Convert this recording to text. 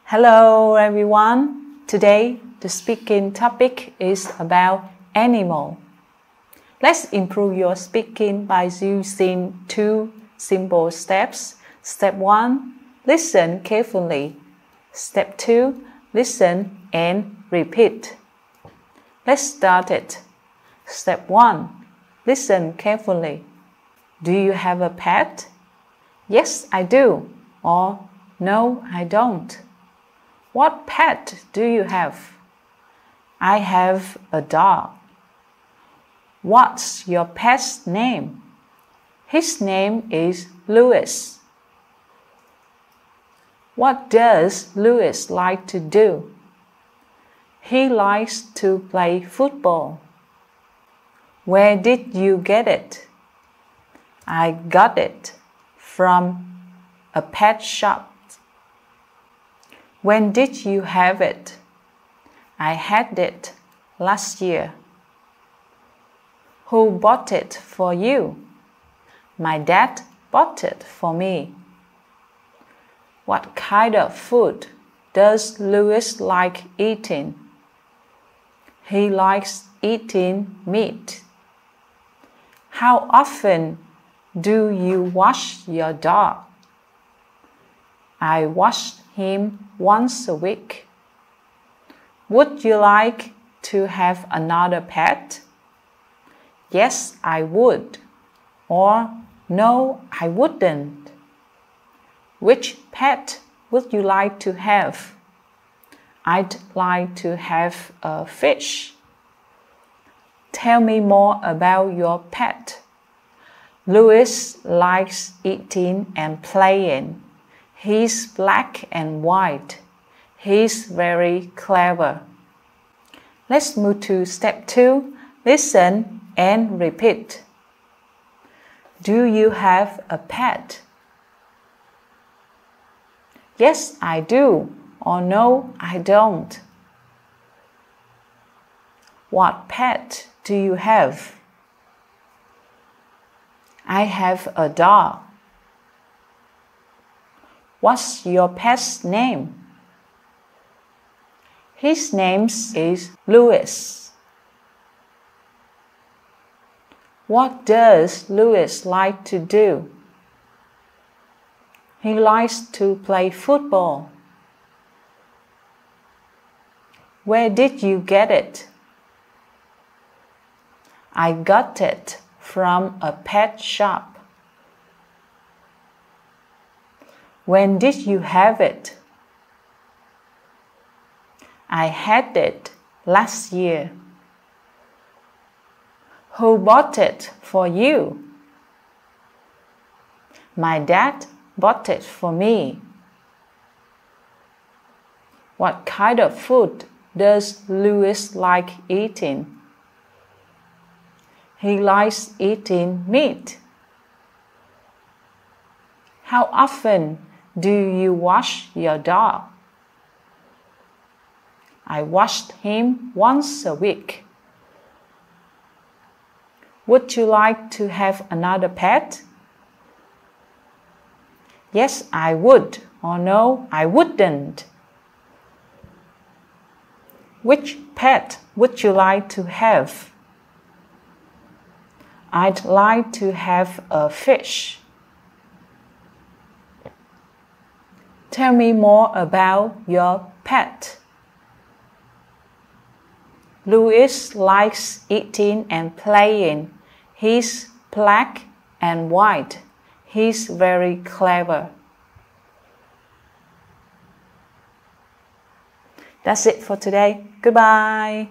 Hello everyone. Today the speaking topic is about animal. Let's improve your speaking by using 2 simple steps. Step 1, listen carefully. Step 2, listen and repeat. Let's start it. Step 1, listen carefully. Do you have a pet? Yes, I do. Or no, I don't. What pet do you have? I have a dog. What's your pet's name? His name is Louis. What does Louis like to do? He likes to play football. Where did you get it? I got it from a pet shop. When did you have it? I had it last year. Who bought it for you? My dad bought it for me. What kind of food does Louis like eating? He likes eating meat. How often do you wash your dog? I wash him once a week. Would you like to have another pet? Yes, I would. Or no, I wouldn't. Which pet would you like to have? I'd like to have a fish. Tell me more about your pet. Louis likes eating and playing. He's black and white. He's very clever. Let's move to step 2. Listen and repeat. Do you have a pet? Yes, I do. Or no, I don't. What pet do you have? I have a dog. What's your pet's name? His name is Louis. What does Louis like to do? He likes to play football. Where did you get it? I got it from a pet shop. When did you have it? I had it last year. Who bought it for you? My dad bought it for me. What kind of food does Louis like eating? He likes eating meat. How often do you wash your dog? I washed him once a week. Would you like to have another pet? Yes, I would. Or no, I wouldn't. Which pet would you like to have? I'd like to have a fish. Tell me more about your pet. Louis likes eating and playing. He's black and white. He's very clever. That's it for today. Goodbye.